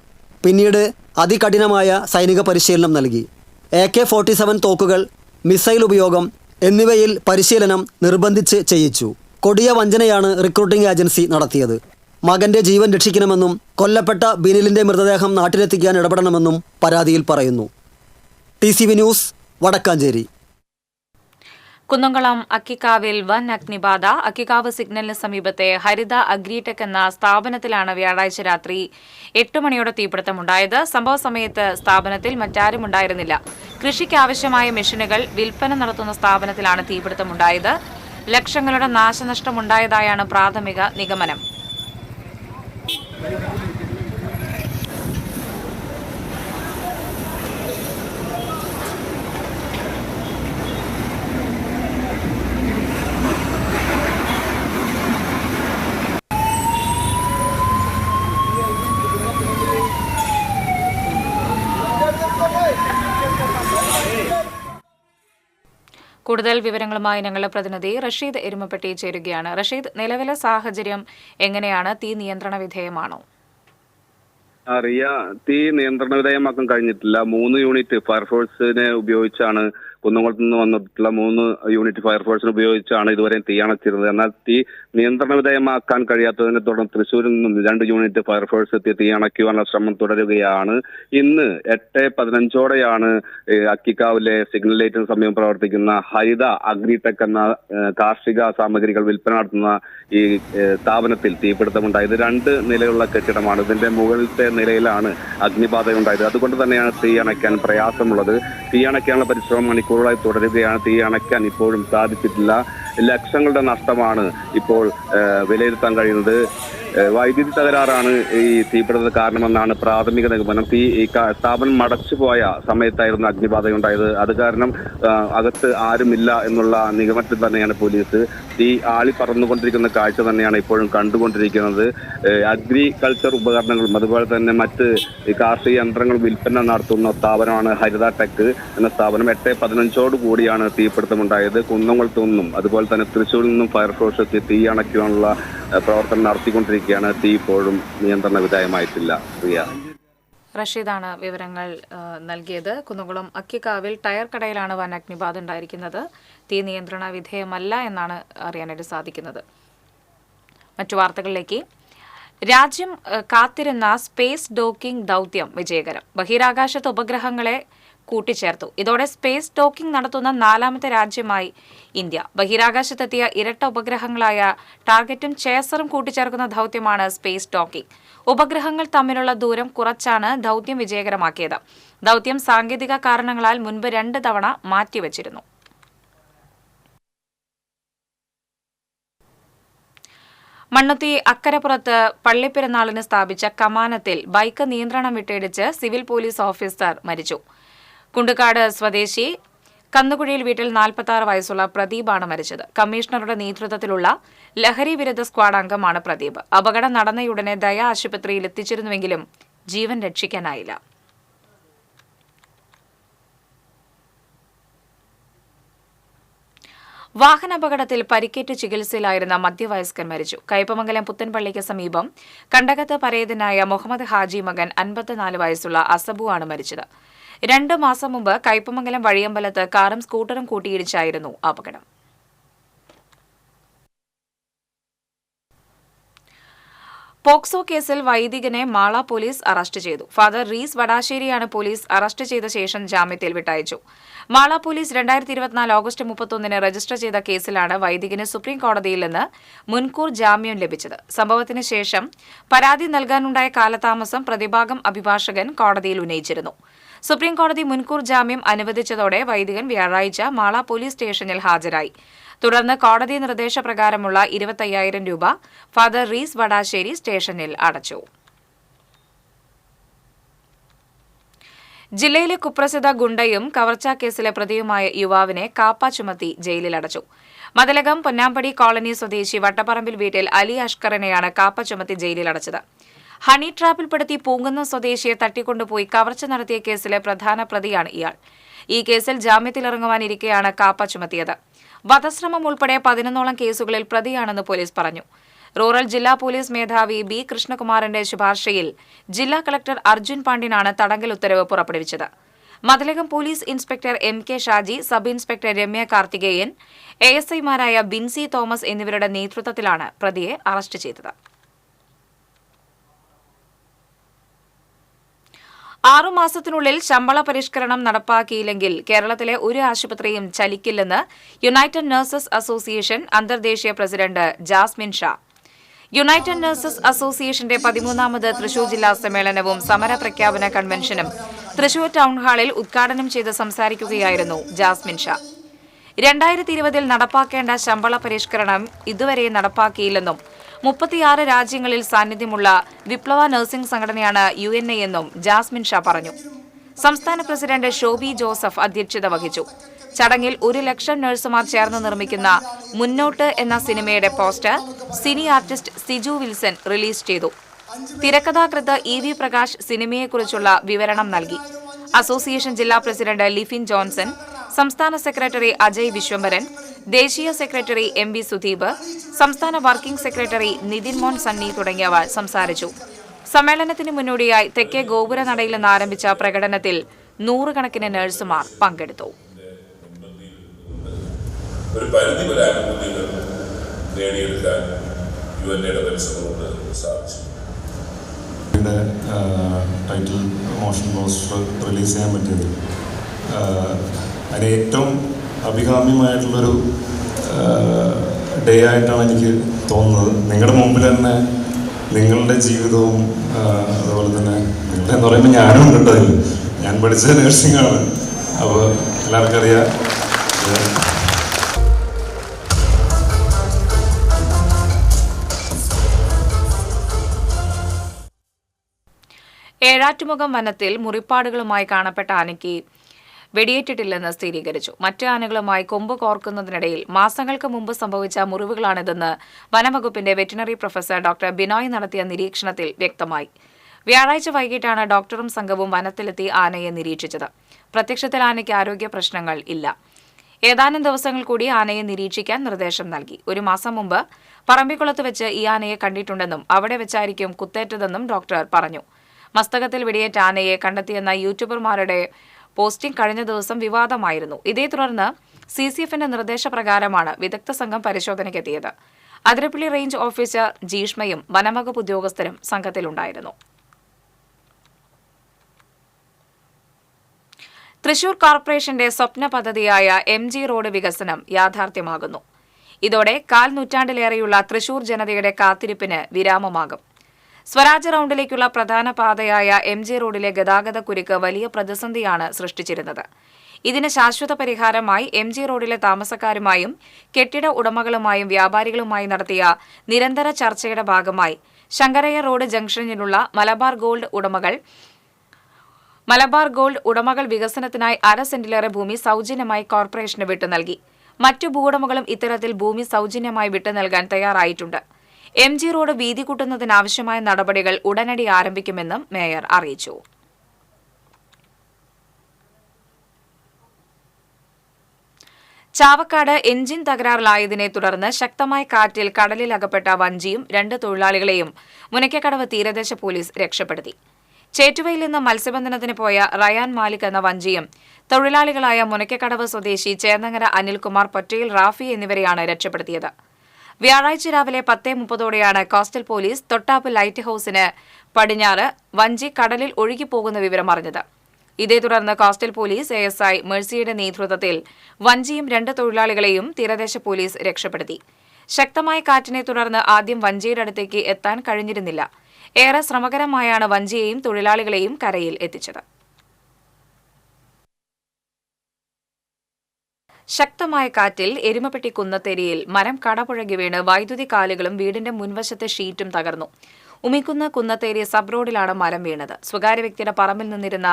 പിന്നീട് അതികഠിനമായ സൈനിക പരിശീലനം നൽകി. AK-47 തോക്കുകൾ, മിസൈൽ ഉപയോഗം എന്നിവയിൽ പരിശീലനം നിർബന്ധിച്ച് ചെയ്യിച്ചു. കൊടിയ വഞ്ചനയാണ് റിക്രൂട്ടിംഗ് ഏജൻസി നടത്തിയത്. മകന്റെ ജീവൻ രക്ഷിക്കണമെന്നും കൊല്ലപ്പെട്ട ബിനിലിന്റെ മൃതദേഹം നാട്ടിലെത്തിക്കാൻ ഇടപെടണമെന്നും പരാതിയിൽ പറയുന്നു. TCV news, Vadakkanchery. കുന്നംകുളം അക്കിക്കാവിൽ വൻ അഗ്നിബാധ. അക്കിക്കാവ് സിഗ്നലിന് സമീപത്തെ ഹരിത അഗ്രിടെക് എന്ന സ്ഥാപനത്തിലാണ് വ്യാഴാഴ്ച രാത്രി 8 മണിയോടെ തീപിടുത്തമുണ്ടായത്. സംഭവ സമയത്ത് സ്ഥാപനത്തിൽ മറ്റാരും ഉണ്ടായിരുന്നില്ല. കൃഷിക്കാവശ്യമായ മെഷീനുകൾ വിൽപ്പന നടത്തുന്ന സ്ഥാപനത്തിലാണ് തീപിടുത്തമുണ്ടായത്. ലക്ഷങ്ങളുടെ നാശനഷ്ടമുണ്ടായതായാണ് പ്രാഥമിക നിഗമനം. കൂടുതൽ വിവരങ്ങളുമായി ഞങ്ങളുടെ പ്രതിനിധി റഷീദ് എരുമപ്പെട്ടി ചേരുകയാണ്. റഷീദ്, നിലവിലെ സാഹചര്യം എങ്ങനെയാണ്? തീ നിയന്ത്രണ വിധേയമാണോ? റിയ, തീ നിയന്ത്രണ വിധേയമാക്കാൻ കഴിഞ്ഞിട്ടില്ല. 3 യൂണിറ്റ് ഫയർഫോഴ്സിനെ ഉപയോഗിച്ചാണ്, കുന്നംകുളത്ത് നിന്ന് വന്നിട്ടുള്ള 3 യൂണിറ്റ് ഫയർഫോഴ്സിനെ ഉപയോഗിച്ചാണ് ഇതുവരെ തീ അണച്ചിരുന്നത്. എന്നാൽ തീ നിയന്ത്രണ വിധേയമാക്കാൻ കഴിയാത്തതിനെ തുടർന്ന് തൃശ്ശൂരിൽ നിന്നും 2 യൂണിറ്റ് ഫയർഫോഴ്സ് എത്തി തീ അണയ്ക്കുവാനുള്ള ശ്രമം തുടരുകയാണ്. ഇന്ന് 8:15 അക്കിക്കാവിലെ സിഗ്നൽ ലൈറ്റിന് സമീപം പ്രവർത്തിക്കുന്ന ഹരിത അഗ്രിടെക് എന്ന കാർഷിക സാമഗ്രികൾ വിൽപ്പന നടത്തുന്ന ഈ സ്ഥാപനത്തിൽ തീപിടുത്തമുണ്ടായത്. 2 നിലയുള്ള കെട്ടിടമാണ്. ഇതിന്റെ മുകളിലത്തെ നിലയിലാണ് അഗ്നിബാധയുണ്ടായത്. അതുകൊണ്ട് തന്നെയാണ് തീ അണയ്ക്കാൻ പ്രയാസമുള്ളത്. തീ അണയ്ക്കാനുള്ള പരിശ്രമം മണിക്കൂറുകളായി തുടരുകയാണ്. തീ അണയ്ക്കാൻ ഇപ്പോഴും സാധിച്ചിട്ടില്ല. ലക്ഷങ്ങളുടെ നഷ്ടമാണ് ഇപ്പോൾ വിലയിരുത്താൻ കഴിയുന്നത്. വൈദ്യുതി തകരാറാണ് ഈ തീപിടുത്തത്തിന് കാരണമെന്നാണ് പ്രാഥമിക നിഗമനം. സ്ഥാപനം മടച്ചുപോയ സമയത്തായിരുന്നു അഗ്നിബാധയുണ്ടായത്. അത് കാരണം അകത്ത് ആരുമില്ല എന്നുള്ള നിഗമനത്തിൽ തന്നെയാണ് പോലീസ്. തീ ആളി പറന്നുകൊണ്ടിരിക്കുന്ന കാഴ്ച തന്നെയാണ് ഇപ്പോഴും കണ്ടുകൊണ്ടിരിക്കുന്നത്. അഗ്രികൾച്ചർ ഉപകരണങ്ങളും അതുപോലെ തന്നെ മറ്റ് കാർഷിക യന്ത്രങ്ങൾ വിൽപ്പന നടത്തുന്ന സ്ഥാപനമാണ് ഹരിത ടെക് എന്ന സ്ഥാപനം. 8:15 കൂടിയാണ് തീപിടുത്തമുണ്ടായത്. കുന്നംകുളത്തു നിന്നും അതുപോലെ തന്നെ തൃശ്ശൂരിൽ നിന്നും ഫയർഫോഴ്സ് എത്തി തീ അണയ്ക്കാനുള്ള പ്രവർത്തനം നടത്തിക്കൊണ്ടിരിക്കുകയാണ്. തീ ഇപ്പോഴും നിയന്ത്രണ വിധേയമായിട്ടില്ല. റഷീദാണ് വിവരങ്ങൾ നൽകിയത്. കുന്നംകുളം അക്കിക്കാവിൽ ടയർ കടയിലാണ് വൻ അഗ്നിബാധ ഉണ്ടായിരിക്കുന്നത്. തീ നിയന്ത്രണ വിധേയമല്ല എന്നാണ് അറിയാനായിട്ട് സാധിക്കുന്നത്. മറ്റു വാർത്തകളിലേക്ക്. രാജ്യം കാത്തിരുന്ന സ്പേസ് ഡോക്കിംഗ് ദൗത്യം വിജയകരം. ബഹിരാകാശത്ത് ഉപഗ്രഹങ്ങളെ കൂട്ടിച്ചേർത്തു. ഇതോടെ സ്പേസ് ഡോക്കിംഗ് നടത്തുന്ന 4ാമത്തെ രാജ്യമായി ഇന്ത്യ. ബഹിരാകാശത്തെത്തിയ ഇരട്ട ഉപഗ്രഹങ്ങളായ ടാർഗറ്റും ചേസറും കൂട്ടിച്ചേർക്കുന്ന ദൗത്യമാണ് സ്പേസ് ഡോക്കിംഗ്. ഉപഗ്രഹങ്ങൾ തമ്മിലുള്ള ദൂരം കുറച്ചാണ് ദൗത്യം വിജയകരമാക്കിയത്. ദൗത്യം സാങ്കേതിക കാരണങ്ങളാൽ മുൻപ് 2 തവണ മാറ്റിവച്ചിരുന്നു. മണ്ണുത്തി അക്കരപ്പുറത്ത് പള്ളിപ്പെരുന്നാളിന് സ്ഥാപിച്ച കമാനത്തിൽ ബൈക്ക് നിയന്ത്രണം വിട്ടിടിച്ച് സിവിൽ പോലീസ് ഓഫീസർ മരിച്ചു. കുണ്ടുകാട് സ്വദേശി കന്നുകുഴിയിൽ വീട്ടിൽ 46 വയസ്സുള്ള പ്രദീപാണ് മരിച്ചത്. കമ്മീഷണറുടെ നേതൃത്വത്തിലുള്ള ലഹരി വിരുദ്ധ സ്ക്വാഡ് അംഗമാണ് പ്രദീപ്. അപകടം നടന്നയുടനെ ദയ ആശുപത്രിയിൽ എത്തിച്ചിരുന്നുവെങ്കിലും ജീവൻ രക്ഷിക്കാനായില്ല. വാഹനാപകടത്തിൽ പരിക്കേറ്റ് ചികിത്സയിലായിരുന്ന മധ്യവയസ്കൻ മരിച്ചു. കയ്പമംഗലം പുത്തൻപള്ളിക്ക് സമീപം കണ്ടകത്ത് പരേതനായ മുഹമ്മദ് ഹാജി മകൻ 54 വയസ്സുള്ള അസബു ആണ് മരിച്ചത്. 2 മാസം മുമ്പ് കയ്പമംഗലം വഴിയമ്പലത്ത് കാറും സ്കൂട്ടറും കൂട്ടിയിടിച്ചായിരുന്നു അപകടം. പോക്സോ കേസിൽ വൈദികനെ മാള പോലീസ് അറസ്റ്റ് ചെയ്തു. ഫാദർ റീസ് വടാശ്ശേരിയാണ് പോലീസ് അറസ്റ്റ് ചെയ്ത ശേഷം ജാമ്യത്തിൽ വിട്ടയച്ചു. മാള പോലീസ് 2024 ഓഗസ്റ്റ് 31 രജിസ്റ്റർ ചെയ്ത കേസിലാണ് വൈദികന് സുപ്രീം കോടതിയിൽ നിന്ന് മുൻകൂർ ജാമ്യം ലഭിച്ചത്. സംഭവത്തിന് ശേഷം പരാതി നൽകാനുണ്ടായ കാലതാമസം പ്രതിഭാഗം അഭിഭാഷകൻ കോടതിയിൽ ഉന്നയിച്ചിരുന്നു. സുപ്രീം കോടതി മുൻകൂർ ജാമ്യം അനുവദിച്ചതോടെ വൈദികൻ വ്യാഴാഴ്ച മാള പോലീസ് സ്റ്റേഷനിൽ ഹാജരായി. തുടർന്ന് കോടതി നിർദ്ദേശപ്രകാരമുള്ള 25,000 രൂപ ഫാദർ റീസ് വടാശ്ശേരി സ്റ്റേഷനിൽ അടച്ചു. ജില്ലയിലെ കുപ്രസിദ്ധ ഗുണ്ടയും കവർച്ചാ കേസിലെ പ്രതിയുമായ യുവാവിനെ കാപ്പ ചുമത്തി ജയിലിലടച്ചു. മതിലകം പൊന്നാമ്പടി കോളനി സ്വദേശി വട്ടപ്പറമ്പിൽ വീട്ടിൽ അലി അഷ്കറിനെയാണ് കാപ്പ ചുമത്തി ജയിലിലടച്ചത്. ഹണി ട്രാപ്പിൽപ്പെടുത്തി പൂങ്കുന്നം സ്വദേശിയെ തട്ടിക്കൊണ്ടുപോയി കവർച്ച നടത്തിയ കേസിലെ പ്രധാന പ്രതിയാണ് ഇയാൾ. ഈ കേസിൽ ജാമ്യത്തിലിറങ്ങുവാനിരിക്കെയാണ് കാപ്പ ചുമത്തിയത്. വധശ്രമം ഉൾപ്പെടെ 11ഓളം കേസുകളിൽ പ്രതിയാണെന്ന് പോലീസ് പറഞ്ഞു. റൂറൽ ജില്ലാ പോലീസ് മേധാവി ബി കൃഷ്ണകുമാറിന്റെ ശുപാർശയിൽ ജില്ലാ കളക്ടർ അർജുൻ പാണ്ഡ്യനാണ് തടങ്കൽ ഉത്തരവ് പുറപ്പെടുവിച്ചത്. Mathilakam police inspector MK Shaji, sub inspector Ramya Karthikeyan, ASIമാരായ ബിൻസി തോമസ് എന്നിവരുടെ നേതൃത്വത്തിലാണ് പ്രതിയെ അറസ്റ്റ് ചെയ്തത്. 6 മാസത്തിനുള്ളിൽ ശമ്പള പരിഷ്കരണം നടപ്പാക്കിയില്ലെങ്കിൽ കേരളത്തിലെ ഒരു ആശുപത്രിയും ചലിക്കില്ലെന്ന് യുണൈറ്റഡ് നഴ്സസ് അസോസിയേഷൻ അന്തർദേശീയ president Jasmin Sha. United Nurses അസോസിയേഷന്റെ 13ാമത് തൃശൂർ ജില്ലാ സമ്മേളനവും സമര പ്രഖ്യാപന കൺവെൻഷനും തൃശൂർ ടൗൺഹാളിൽ ഉദ്ഘാടനം ചെയ്ത് സംസാരിക്കുകയായിരുന്നു ജാസ്മിൻ ഷാ. 2020 നടപ്പാക്കേണ്ട ശമ്പള പരിഷ്കരണം ഇതുവരെ നടപ്പാക്കിയില്ലെന്നും 36 രാജ്യങ്ങളിൽ സാന്നിധ്യമുള്ള വിപ്ലവ നഴ്സിംഗ് സംഘടനയാണ് UNA എന്നും ജാസ്മിൻ ഷാ പറഞ്ഞു. സംസ്ഥാന പ്രസിഡന്റ് ഷോബി ജോസഫ് അധ്യക്ഷത വഹിച്ചു. ചടങ്ങിൽ 1 ലക്ഷം നഴ്സുമാർ ചേർന്ന് നിർമ്മിക്കുന്ന മുന്നോട്ട് എന്ന സിനിമയുടെ poster cine artist Siju Wilson release ചെയ്തു. തിരക്കഥാകൃത്ത് EV പ്രകാശ് സിനിമയെക്കുറിച്ചുള്ള വിവരണം നൽകി. അസോസിയേഷൻ ജില്ലാ പ്രസിഡന്റ് ലിഫിൻ ജോൺസൺ, സംസ്ഥാന സെക്രട്ടറി അജയ് വിശ്വംഭരൻ, ദേശീയ സെക്രട്ടറി MV സുദീപ്, സംസ്ഥാന വർക്കിംഗ് സെക്രട്ടറി നിതിൻ മോൻ സണ്ണി തുടങ്ങിയവർ സംസാരിച്ചു. സമ്മേളനത്തിന് മുന്നോടിയായി തെക്കേ ഗോപുരനടയിൽ നിന്ന് ആരംഭിച്ച പ്രകടനത്തിൽ 100 കണക്കിന് നഴ്സുമാർ പങ്കെടുത്തു. ഒരു പരിധി വരെ ആനുകൂല്യങ്ങൾ നേടിയെടുക്കാൻ UNAയുടെ പരിശ്രമം കൊണ്ട് സാധിച്ചു. ടൈറ്റിൽ മോഷൻ പോസ്റ്റർ റിലീസ് ചെയ്യാൻ പറ്റിയത് അതിന് ഏറ്റവും അഭികാമ്യമായിട്ടുള്ളൊരു ഡേ ആയിട്ടാണ് എനിക്ക് തോന്നുന്നത്. നിങ്ങളുടെ മുമ്പിൽ തന്നെ നിങ്ങളുടെ ജീവിതവും അതുപോലെ തന്നെ നിങ്ങളെന്ന് പറയുമ്പോൾ ഞാനും ഉണ്ട് അതിൽ. ഞാൻ പഠിച്ചത് നഴ്സിംഗാണ്. അപ്പോൾ എല്ലാവർക്കും അറിയാം. ഏഴാറ്റുമുഖം വനത്തിൽ മുറിപ്പാടുകളുമായി കാണപ്പെട്ട ആനയ്ക്ക് വെടിയേറ്റിട്ടില്ലെന്ന് സ്ഥിരീകരിച്ചു. മറ്റ് ആനകളുമായി കൊമ്പ് കോർക്കുന്നതിനിടയിൽ മാസങ്ങൾക്ക് മുമ്പ് സംഭവിച്ച മുറിവുകളാണിതെന്ന് വനംവകുപ്പിന്റെ വെറ്റിനറി പ്രൊഫസർ ഡോക്ടർ ബിനോയ് നടത്തിയ നിരീക്ഷണത്തിൽ വ്യക്തമായി. വ്യാഴാഴ്ച വൈകിട്ടാണ് ഡോക്ടറും സംഘവും വനത്തിലെത്തി ആനയെ നിരീക്ഷിച്ചത്. പ്രത്യക്ഷത്തിൽ ആനയ്ക്ക് ആരോഗ്യ പ്രശ്നങ്ങൾ ഇല്ല. ഏതാനും ദിവസങ്ങൾ കൂടി ആനയെ നിരീക്ഷിക്കാൻ നിർദ്ദേശം നൽകി. ഒരു മാസം മുമ്പ് പറമ്പിക്കുളത്ത് വെച്ച് ഈ ആനയെ കണ്ടിട്ടുണ്ടെന്നും അവിടെ വെച്ചായിരിക്കും കുത്തേറ്റതെന്നും ഡോക്ടർ പറഞ്ഞു. മസ്തകത്തിൽ വെടിയേറ്റ ആനയെ കണ്ടെത്തിയെന്ന യൂട്യൂബർമാരുടെ പോസ്റ്റിംഗ് കഴിഞ്ഞ ദിവസം വിവാദമായിരുന്നു. ഇതേ തുടർന്ന് CCFന്റെ നിർദ്ദേശപ്രകാരമാണ് വിദഗ്ധ സംഘം പരിശോധനയ്ക്കെത്തിയത്. അതിരപ്പള്ളി റേഞ്ച് ഓഫീസർ ജീഷ്മയും വനംവകുപ്പ് ഉദ്യോഗസ്ഥരും സംഘത്തിലുണ്ടായിരുന്നു. തൃശൂർ കോർപ്പറേഷന്റെ സ്വപ്ന പദ്ധതിയായ MG റോഡ് വികസനം യാഥാർത്ഥ്യമാകുന്നു. ഇതോടെ 1/4 നൂറ്റാണ്ടിലേറെയുള്ള തൃശൂർ ജനതയുടെ കാത്തിരിപ്പിന് വിരാമമാകും. സ്വരാജ് റൌണ്ടിലേക്കുള്ള പ്രധാന പാതയായ MG റോഡിലെ ഗതാഗതക്കുരുക്ക് വലിയ പ്രതിസന്ധിയാണ് സൃഷ്ടിച്ചിരുന്നത്. ഇതിന് ശാശ്വത പരിഹാരമായി MG റോഡിലെ താമസക്കാരുമായും കെട്ടിട ഉടമകളുമായും വ്യാപാരികളുമായി നടത്തിയ നിരന്തര ചർച്ചയുടെ ഭാഗമായി ശങ്കരയ്യ റോഡ് ജംഗ്ഷനിലുള്ള മലബാർ ഗോൾഡ് ഉടമകൾ വികസനത്തിനായി 1/2 സെന്റിലേറെ ഭൂമി സൌജന്യമായി കോർപ്പറേഷന് വിട്ടു നൽകി. മറ്റു ഭൂവുടമകളും ഇത്തരത്തിൽ ഭൂമി സൌജന്യമായി വിട്ടു നൽകാൻ തയ്യാറായിട്ടുണ്ട്. MG റോഡ് വീതി കൂട്ടുന്നതിനാവശ്യമായ നടപടികൾ ഉടനടി ആരംഭിക്കുമെന്നും മേയർ അറിയിച്ചു. ചാവക്കാട് എഞ്ചിൻ തകരാറിലായതിനെ തുടർന്ന് ശക്തമായ കാറ്റിൽ കടലിൽ അകപ്പെട്ട വഞ്ചിയും 2 തൊഴിലാളികളെയും മുനയ്ക്കക്കടവ് തീരദേശ പോലീസ് രക്ഷപ്പെടുത്തി. ചേറ്റുവയിൽ നിന്ന് മത്സ്യബന്ധനത്തിന് പോയ റയാൻ മാലിക് എന്ന വഞ്ചിയും തൊഴിലാളികളായ മുനയ്ക്കക്കടവ് സ്വദേശി ചേന്നങ്ങര അനിൽകുമാർ, പൊറ്റയിൽ റാഫി എന്നിവരെയാണ് രക്ഷപ്പെടുത്തിയത്. വ്യാഴാഴ്ച രാവിലെ 10:30ഓടെയാണ് കോസ്റ്റൽ പോലീസ് തൊട്ടാപ്പ് ലൈറ്റ് ഹൌസിന് പടിഞ്ഞാറ് വഞ്ചി കടലിൽ ഒഴുകിപ്പോകുന്ന വിവരം അറിഞ്ഞത്. ഇതേ തുടർന്ന് കോസ്റ്റൽ പോലീസ് ASI മേഴ്സിയുടെ നേതൃത്വത്തിൽ വഞ്ചിയും 2 തൊഴിലാളികളെയും തീരദേശ പോലീസ് രക്ഷപ്പെടുത്തി. ശക്തമായ കാറ്റിനെ തുടർന്ന് ആദ്യം വഞ്ചിയുടെ അടുത്തേക്ക് എത്താൻ കഴിഞ്ഞിരുന്നില്ല. ഏറെ ശ്രമകരമായാണ് വഞ്ചിയെയും തൊഴിലാളികളെയും കരയിൽ എത്തിച്ചത്. ശക്തമായ കാറ്റിൽ എരുമപ്പെട്ടി കുന്നത്തേരിയിൽ മരം കടപുഴകി വീണ് വൈദ്യുതി കാലുകളും വീടിന്റെ മുൻവശത്തെ ഷീറ്റും തകർന്നു. ഉമിക്കുന്ന് കുന്നത്തേരി സബ് റോഡിലാണ് മരം വീണത്. സ്വകാര്യ വ്യക്തിയുടെ പറമ്പിൽ നിന്നിരുന്ന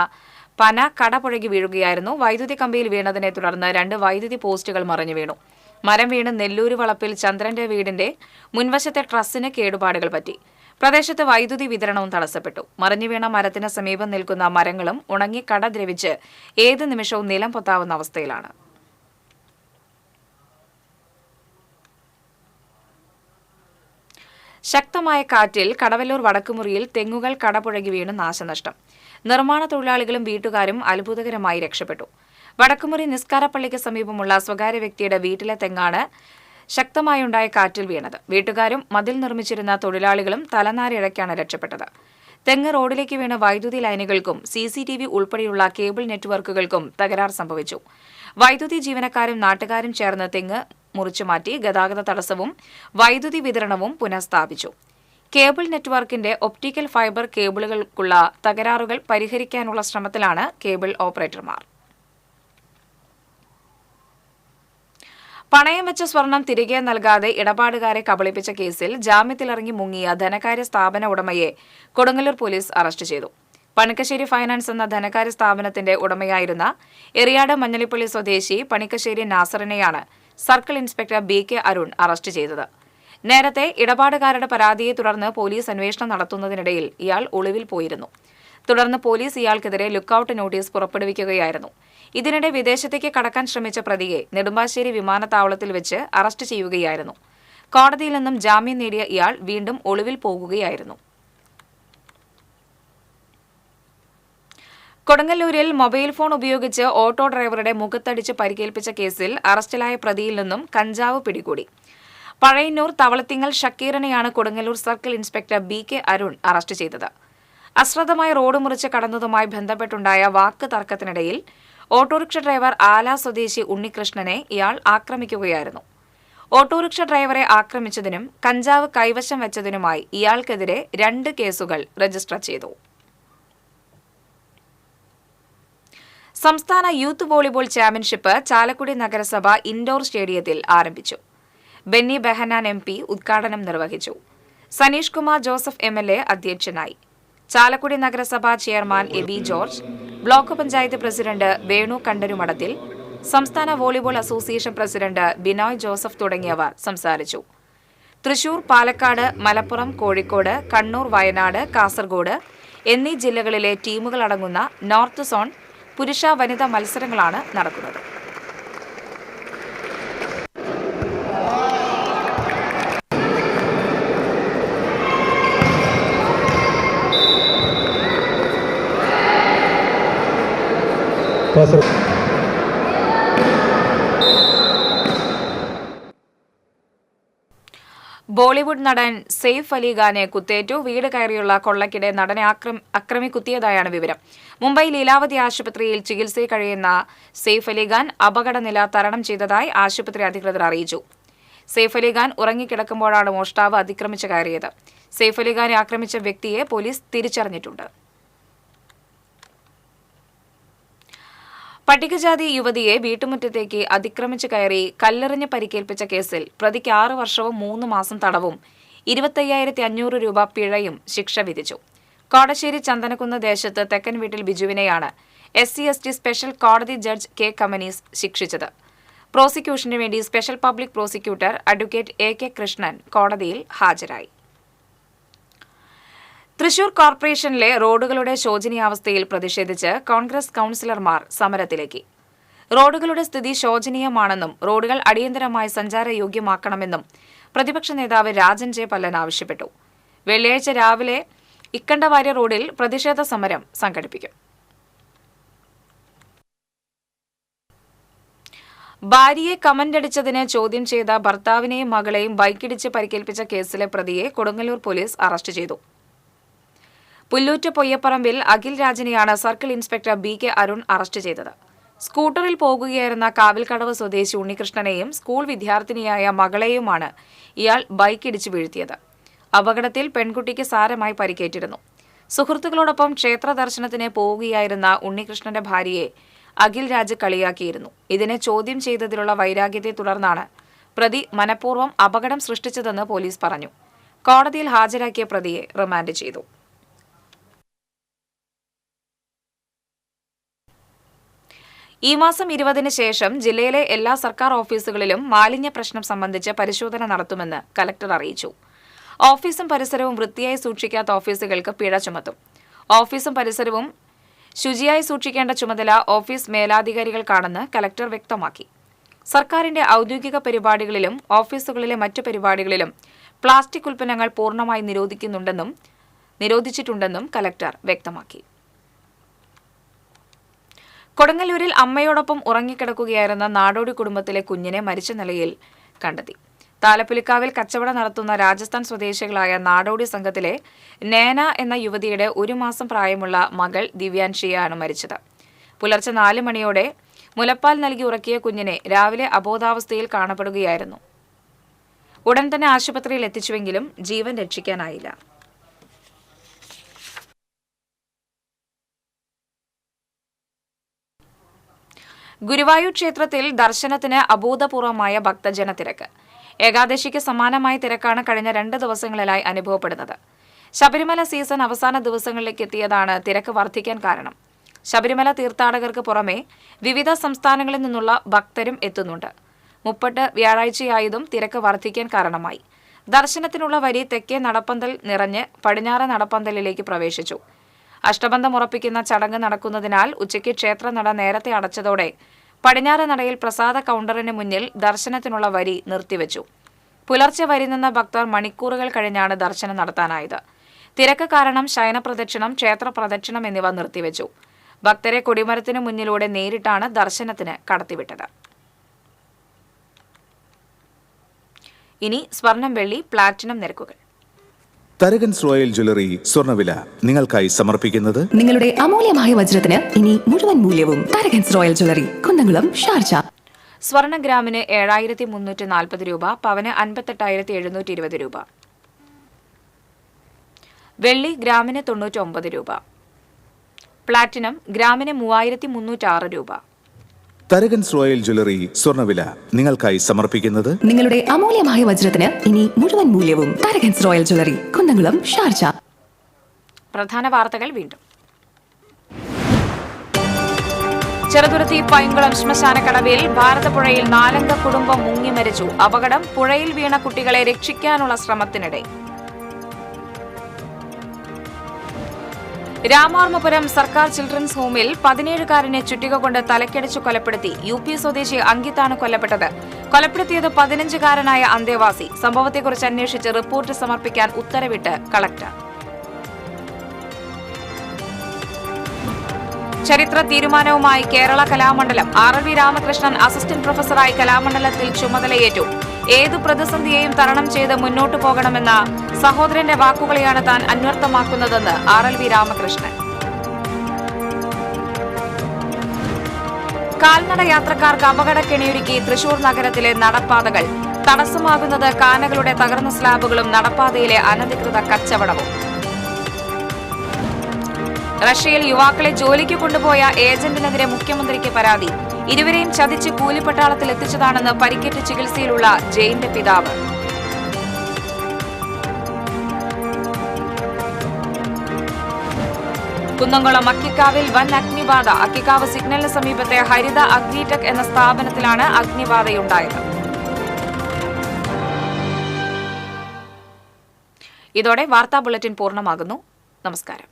പന കടപുഴകി വീഴുകയായിരുന്നു. വൈദ്യുതി കമ്പിയിൽ വീണതിനെ തുടർന്ന് 2 വൈദ്യുതി പോസ്റ്റുകൾ മറിഞ്ഞു വീണു. മരം വീണ് നെല്ലൂര് വളപ്പിൽ ചന്ദ്രന്റെ വീടിന്റെ മുൻവശത്തെ ട്രസ്സിന് കേടുപാടുകൾ പറ്റി. പ്രദേശത്ത് വൈദ്യുതി വിതരണവും തടസ്സപ്പെട്ടു. മറിഞ്ഞു വീണ മരത്തിന് സമീപം നിൽക്കുന്ന മരങ്ങളും ഉണങ്ങി കടദ്രവിച്ച് ഏത് നിമിഷവും നിലം പൊത്താവുന്ന അവസ്ഥയിലാണ്. ശക്തമായ കാറ്റിൽ കടവല്ലൂർ വടക്കുമുറിയിൽ തെങ്ങുകൾ കടപുഴകി വീണ് നാശനഷ്ടം. നിർമ്മാണ തൊഴിലാളികളും വീട്ടുകാരും അത്ഭുതകരമായി രക്ഷപ്പെട്ടു. വടക്കുമുറി നിസ്കാരപ്പള്ളിക്ക് സമീപമുള്ള സ്വകാര്യ വ്യക്തിയുടെ വീട്ടിലെ തെങ്ങാണ് ശക്തമായുണ്ടായ കാറ്റിൽ വീണത്. വീട്ടുകാരും മതിൽ നിർമ്മിച്ചിരുന്ന തൊഴിലാളികളും തലനാരിഴയ്ക്കാണ് രക്ഷപ്പെട്ടത്. തെങ്ങ് റോഡിലേക്ക് വീണ വൈദ്യുതി ലൈനുകൾക്കും CCTV ഉൾപ്പെടെയുള്ള കേബിൾ നെറ്റ്വർക്കുകൾക്കും തകരാർ സംഭവിച്ചു. വൈദ്യുതി ജീവനക്കാരും നാട്ടുകാരും ചേർന്ന് തെങ്ങ് മുറിച്ചുമാറ്റി ഗതാഗത തടസ്സവും വൈദ്യുതി വിതരണവും പുനഃസ്ഥാപിച്ചു. കേബിൾ നെറ്റ്വർക്കിന്റെ ഒപ്റ്റിക്കൽ ഫൈബർ കേബിളുകൾക്കുള്ള തകരാറുകൾ പരിഹരിക്കാനുള്ള ശ്രമത്തിലാണ് കേബിൾ ഓപ്പറേറ്റർമാർ. പണയം വെച്ച സ്വർണം തിരികെ നൽകാതെ ഇടപാടുകാരെ കബളിപ്പിച്ച കേസിൽ ജാമ്യത്തിലിറങ്ങി മുങ്ങിയ ധനകാര്യ സ്ഥാപന ഉടമയെ കൊടുങ്ങല്ലൂർ പോലീസ് അറസ്റ്റ് ചെയ്തു. പണിക്കശ്ശേരി ഫൈനാൻസ് എന്ന ധനകാര്യ സ്ഥാപനത്തിന്റെ ഉടമയായിരുന്ന എറിയാട് മഞ്ഞളിപ്പള്ളി സ്വദേശി പണിക്കശ്ശേരി നാസറിനെയാണ് circle inspector BK Arun arrest ചെയ്തത്. നേരത്തെ ഇടപാടുകാരുടെ പരാതിയെ തുടർന്ന് പോലീസ് അന്വേഷണം നടത്തുന്നതിനിടയിൽ ഇയാൾ ഒളിവിൽ പോയിരുന്നു. തുടർന്ന് പോലീസ് ഇയാൾക്കെതിരെ ലുക്കൌട്ട് നോട്ടീസ് പുറപ്പെടുവിക്കുകയായിരുന്നു. ഇതിനിടെ വിദേശത്തേക്ക് കടക്കാൻ ശ്രമിച്ച പ്രതിയെ നെടുമ്പാശ്ശേരി വിമാനത്താവളത്തിൽ വെച്ച് അറസ്റ്റ് ചെയ്യുകയായിരുന്നു. കോടതിയിൽ നിന്നും ജാമ്യം നേടിയ ഇയാൾ വീണ്ടും ഒളിവിൽ പോകുകയായിരുന്നു. കൊടുങ്ങല്ലൂരിൽ മൊബൈൽ ഫോൺ ഉപയോഗിച്ച് ഓട്ടോ ഡ്രൈവറുടെ മുഖത്തടിച്ച് പരിക്കേൽപ്പിച്ച കേസിൽ അറസ്റ്റിലായ പ്രതിയിൽ നിന്നും കഞ്ചാവ് പിടികൂടി. പഴയന്നൂർ തവളത്തിങ്ങൽ ഷക്കീറിനെയാണ് Kodungallur circle inspector BK Arun arrest ചെയ്തത്. അശ്രദ്ധമായി റോഡ് മുറിച്ച് കടന്നതുമായി ബന്ധപ്പെട്ടുണ്ടായ വാക്ക് തർക്കത്തിനിടയിൽ ഓട്ടോറിക്ഷ ഡ്രൈവർ ആല സ്വദേശി ഉണ്ണികൃഷ്ണനെ ഇയാൾ ആക്രമിക്കുകയായിരുന്നു. ഓട്ടോറിക്ഷ ഡ്രൈവറെ ആക്രമിച്ചതിനും കഞ്ചാവ് കൈവശം വെച്ചതിനുമായി ഇയാൾക്കെതിരെ 2 കേസുകൾ രജിസ്റ്റർ ചെയ്തു. സംസ്ഥാന യൂത്ത് വോളിബോൾ ചാമ്പ്യൻഷിപ്പ് ചാലക്കുടി നഗരസഭ ഇൻഡോർ സ്റ്റേഡിയത്തിൽ ആരംഭിച്ചു. ബെന്നി ബെഹനാൻ MP ഉദ്ഘാടനം നിർവഹിച്ചു. സനീഷ് കുമാർ ജോസഫ് MLA അധ്യക്ഷനായി. ചാലക്കുടി നഗരസഭാ chairman Aby George, block panchayat president Venu Kandarumadathil, സംസ്ഥാന volleyball association president Binoy Joseph തുടങ്ങിയവർ സംസാരിച്ചു. തൃശൂർ, പാലക്കാട്, മലപ്പുറം, കോഴിക്കോട്, കണ്ണൂർ, വയനാട്, കാസർഗോഡ് എന്നീ ജില്ലകളിലെ ടീമുകളടങ്ങുന്ന നോർത്ത് സോൺ പുരുഷ വനിതാ മത്സരങ്ങളാണ് നടക്കുന്നത്. ബോളിവുഡ് നടൻ സെയ്ഫ് അലി ഖാനെ കുത്തേറ്റു. വീട് കയറിയുള്ള കൊള്ളയ്ക്കിടെ നടനെ ആക്രമിക്കുത്തിയതായാണ് വിവരം. മുംബൈ ലീലാവതി ആശുപത്രിയിൽ ചികിത്സയിൽ കഴിയുന്ന സെയ്ഫ് അലി ഖാൻ അപകടനില തരണം ചെയ്തതായി ആശുപത്രി അധികൃതർ അറിയിച്ചു. സെയ്ഫ് അലി ഖാൻ ഉറങ്ങിക്കിടക്കുമ്പോഴാണ് മോഷ്ടാവ് അതിക്രമിച്ച് കയറിയത്. സെയ്ഫ് അലി ഖാനെ ആക്രമിച്ച വ്യക്തിയെ പോലീസ് തിരിച്ചറിഞ്ഞിട്ടുണ്ട്. പട്ടികജാതി യുവതിയെ വീട്ടുമുറ്റത്തേക്ക് അതിക്രമിച്ച് കയറി കല്ലെറിഞ്ഞ് പരിക്കേൽപ്പിച്ച കേസിൽ പ്രതിക്ക് 6 വർഷവും 3 മാസം തടവും 25,500 രൂപ പിഴയും ശിക്ഷ വിധിച്ചു. കോടശ്ശേരി ചന്ദനക്കുന്ന് ദേശത്ത് തെക്കൻ വീട്ടിൽ ബിജുവിനെയാണ് SC/ST സ്പെഷ്യൽ കോടതി ജഡ്ജ് കെ കമനീസ് ശിക്ഷിച്ചത്. പ്രോസിക്യൂഷന് വേണ്ടി special public prosecutor advocate AK Krishnan കോടതിയിൽ ഹാജരായി. തൃശൂർ കോർപ്പറേഷനിലെ റോഡുകളുടെ ശോചനീയാവസ്ഥയിൽ പ്രതിഷേധിച്ച് കോൺഗ്രസ് കൌൺസിലർമാർ സമരത്തിലേക്ക്. റോഡുകളുടെ സ്ഥിതി ശോചനീയമാണെന്നും റോഡുകൾ അടിയന്തരമായി സഞ്ചാരയോഗ്യമാക്കണമെന്നും പ്രതിപക്ഷ നേതാവ് രാജൻ ജെ പല്ലൻ ആവശ്യപ്പെട്ടു. വെള്ളിയാഴ്ച രാവിലെ ഇക്കണ്ടവാര്യ റോഡിൽ പ്രതിഷേധ സമരം സംഘടിപ്പിക്കും. ഭാര്യയെ കമന്റടിച്ചതിന് ചോദ്യം ചെയ്ത ഭർത്താവിനെയും മകളെയും ബൈക്കിടിച്ച് പരിക്കേൽപ്പിച്ച കേസിലെ പ്രതിയെ കൊടുങ്ങല്ലൂർ പോലീസ് അറസ്റ്റ് ചെയ്തു. പുല്ലൂറ്റ് പൊയ്യപ്പറമ്പിൽ അഖിൽ രാജിനെയാണ് circle inspector BK Arun arrest ചെയ്തത്. സ്കൂട്ടറിൽ പോകുകയായിരുന്ന കാവിൽക്കടവ് സ്വദേശി ഉണ്ണികൃഷ്ണനെയും സ്കൂൾ വിദ്യാർത്ഥിനിയായ മകളെയുമാണ് ഇയാൾ ബൈക്കിടിച്ച് വീഴ്ത്തിയത്. അപകടത്തിൽ പെൺകുട്ടിക്ക് സാരമായി പരിക്കേറ്റിരുന്നു. സുഹൃത്തുക്കളോടൊപ്പം ക്ഷേത്ര ദർശനത്തിന് പോവുകയായിരുന്ന ഉണ്ണികൃഷ്ണന്റെ ഭാര്യയെ അഖിൽ രാജ് കളിയാക്കിയിരുന്നു. ഇതിനെ ചോദ്യം ചെയ്തതിലുള്ള വൈരാഗ്യത്തെ തുടർന്നാണ് പ്രതി മനഃപൂർവ്വം അപകടം സൃഷ്ടിച്ചതെന്ന് പോലീസ് പറഞ്ഞു. കോടതിയിൽ ഹാജരാക്കിയ പ്രതിയെ റിമാൻഡ് ചെയ്തു. ഈ മാസം 20-ന് ശേഷം ജില്ലയിലെ എല്ലാ സർക്കാർ ഓഫീസുകളിലും മാലിന്യ പ്രശ്നം സംബന്ധിച്ച് പരിശോധന നടത്തുമെന്ന് കലക്ടർ അറിയിച്ചു. ഓഫീസും പരിസരവും വൃത്തിയായി സൂക്ഷിക്കാത്ത ഓഫീസുകൾക്ക് പിഴ ചുമത്തും. ഓഫീസും പരിസരവും ശുചിയായി സൂക്ഷിക്കേണ്ട ചുമതല ഓഫീസ് മേലാധികാരികൾക്കാണെന്ന് കലക്ടർ വ്യക്തമാക്കി. സർക്കാരിന്റെ ഔദ്യോഗിക പരിപാടികളിലും ഓഫീസുകളിലെ മറ്റു പരിപാടികളിലും പ്ലാസ്റ്റിക് ഉൽപ്പന്നങ്ങൾ പൂർണ്ണമായി നിരോധിച്ചിട്ടുണ്ടെന്നും കലക്ടർ വ്യക്തമാക്കി. കൊടുങ്ങല്ലൂരിൽ അമ്മയോടൊപ്പം ഉറങ്ങിക്കിടക്കുകയായിരുന്ന നാടോടി കുടുംബത്തിലെ കുഞ്ഞിനെ മരിച്ച നിലയിൽ കണ്ടെത്തി. താലപ്പൊലിക്കാവിൽ കച്ചവടം നടത്തുന്ന രാജസ്ഥാൻ സ്വദേശികളായ നാടോടി സംഘത്തിലെ നേന എന്ന യുവതിയുടെ 1 മാസം പ്രായമുള്ള മകൾ ദിവ്യാൻഷിയാണ് മരിച്ചത്. പുലർച്ചെ 4 മണിയോടെ മുലപ്പാൽ നൽകി ഉറക്കിയ കുഞ്ഞിനെ രാവിലെ അബോധാവസ്ഥയിൽ കാണപ്പെടുകയായിരുന്നു. ഉടൻ തന്നെ ആശുപത്രിയിൽ എത്തിച്ചുവെങ്കിലും ജീവൻ രക്ഷിക്കാനായില്ല. ഗുരുവായൂർ ക്ഷേത്രത്തിൽ ദർശനത്തിന് അഭൂതപൂർവമായ ഭക്തജന തിരക്ക്. ഏകാദശിക്ക് സമാനമായ തിരക്കാണ് കഴിഞ്ഞ 2 ദിവസങ്ങളിലായി അനുഭവപ്പെടുന്നത്. ശബരിമല സീസൺ അവസാന ദിവസങ്ങളിലേക്ക് എത്തിയതാണ് തിരക്ക് വർദ്ധിക്കാൻ കാരണം. ശബരിമല തീർത്ഥാടകർക്ക് പുറമെ വിവിധ സംസ്ഥാനങ്ങളിൽ നിന്നുള്ള ഭക്തരും എത്തുന്നുണ്ട്. 30 വ്യാഴാഴ്ചയായതും തിരക്ക് വർദ്ധിക്കാൻ കാരണമായി. ദർശനത്തിനുള്ള വരി തെക്കേ നടപ്പന്തൽ നിറഞ്ഞ് പടിഞ്ഞാറ് നടപ്പന്തലിലേക്ക് പ്രവേശിച്ചു. അഷ്ടബന്ധം ഉറപ്പിക്കുന്ന ചടങ്ങ് നടക്കുന്നതിനാൽ ഉച്ചയ്ക്ക് ക്ഷേത്രനട നേരത്തെ അടച്ചതോടെ പടിഞ്ഞാറ് നടയിൽ പ്രസാദ കൌണ്ടറിന് മുന്നിൽ ദർശനത്തിനുള്ള വരി നിർത്തിവെച്ചു. പുലർച്ചെ വരി നിന്ന ഭക്തർ മണിക്കൂറുകൾ കഴിഞ്ഞാണ് ദർശനം നടത്താനായത്. തിരക്ക് കാരണം ശയനപ്രദക്ഷിണം, ക്ഷേത്ര പ്രദക്ഷിണം എന്നിവ നിർത്തിവെച്ചു. ഭക്തരെ കൊടിമരത്തിനു മുന്നിലൂടെ നേരിട്ടാണ് ദർശനത്തിന് കടത്തിവിട്ടത്. ഇനി സ്വർണം, വെള്ളി, പ്ലാറ്റിനം നിരക്കുകൾ. തരകൻസ് റോയൽ ജ്വല്ലറി സ്വർണ്ണവില നിങ്ങൾക്കായി സമർപ്പിക്കുന്നത് നിങ്ങളുടെ അമൂല്യമായ വജ്രത്തിന് ഇനി മുഴുവൻ മൂല്യവും Tharakans royal jewellery, Kunnamkulam, Sharjah. സ്വർണ്ണ ഗ്രാമിന് 7,340 രൂപ, പവന് 58,720 രൂപ. വെള്ളി ഗ്രാമിന് 99 രൂപ. പ്ലാറ്റിനം ഗ്രാമിന് 3,306 രൂപ. തരകൻസ് റോയൽ ജ്വല്ലറി സ്വർണ്ണവില നിങ്ങൾക്കായി സമർപ്പിക്കുന്നത് നിങ്ങളുടെ അമൂല്യമായ വജ്രത്തിന് ഇനി മുഴുവൻ മൂല്യവും Tharakans royal jewellery, Kunnamkulam, Sharjah. പ്രധാന വാർത്തകൾ വീണ്ടും. ചെറുതുരുത്തി പൈങ്കുളം ശ്മശാനക്കടവിൽ ഭാരതപ്പുഴയിൽ 4 അംഗ കുടുംബം മുങ്ങി മരിച്ചു. അപകടം പുഴയിൽ വീണ കുട്ടികളെ രക്ഷിക്കാനുള്ള ശ്രമത്തിനിടെ. രാമാർമ്മപുരം സർക്കാർ ചിൽഡ്രൻസ് ഹോമിൽ 17-കാരനെ ചുറ്റിക കൊണ്ട് തലക്കടിച്ചു കൊലപ്പെടുത്തി. UP സ്വദേശി അങ്കിത്താണ് കൊല്ലപ്പെട്ടത്. കൊലപ്പെടുത്തിയത് 15-കാരനായ അന്തേവാസി. സംഭവത്തെക്കുറിച്ച് അന്വേഷിച്ച് റിപ്പോർട്ട് സമർപ്പിക്കാൻ ഉത്തരവിട്ട് കളക്ടർ. ചരിത്ര തീരുമാനവുമായി കേരള കലാമണ്ഡലം. RLV രാമകൃഷ്ണൻ അസിസ്റ്റന്റ് പ്രൊഫസറായി കലാമണ്ഡലത്തിൽ ചുമതലയേറ്റു. ഏതു പ്രതിസന്ധിയെയും തരണം ചെയ്ത് മുന്നോട്ടു പോകണമെന്ന സഹോദരന്റെ വാക്കുകളെയാണ് താൻ അന്വർത്ഥമാക്കുന്നതെന്ന് RLV രാമകൃഷ്ണൻ. കാൽനട യാത്രക്കാർക്ക് അപകടക്കെണിയൊരുക്കി തൃശൂർ നഗരത്തിലെ നടപ്പാതകൾ. തടസ്സമാകുന്നത് കാനകളുടെ തകർന്ന സ്ലാബുകളും നടപ്പാതയിലെ അനധികൃത കച്ചവടവും. റഷ്യയിൽ യുവാക്കളെ ജോലിക്ക് കൊണ്ടുപോയ ഏജന്റിനെതിരെ മുഖ്യമന്ത്രിക്ക് പരാതി. ഇരുവരെയും ചതിച്ച് കൂലിപ്പട്ടാളത്തിൽ എത്തിച്ചതാണെന്ന് പരിക്കേറ്റ് ചികിത്സയിലുള്ള ജയിന്റെ പിതാവ്. കുന്നംകുളം അക്കിക്കാവിൽ വൻ അഗ്നിബാധ. അക്കിക്കാവ് സിഗ്നലിന് സമീപത്തെ ഹരിത അഗ്നിടെക് എന്ന സ്ഥാപനത്തിലാണ് അഗ്നിബാധയുണ്ടായത്. ഇതോടെ വാർത്താ ബുള്ളറ്റിൻ പൂർണ്ണമാകുന്നു. നമസ്കാരം.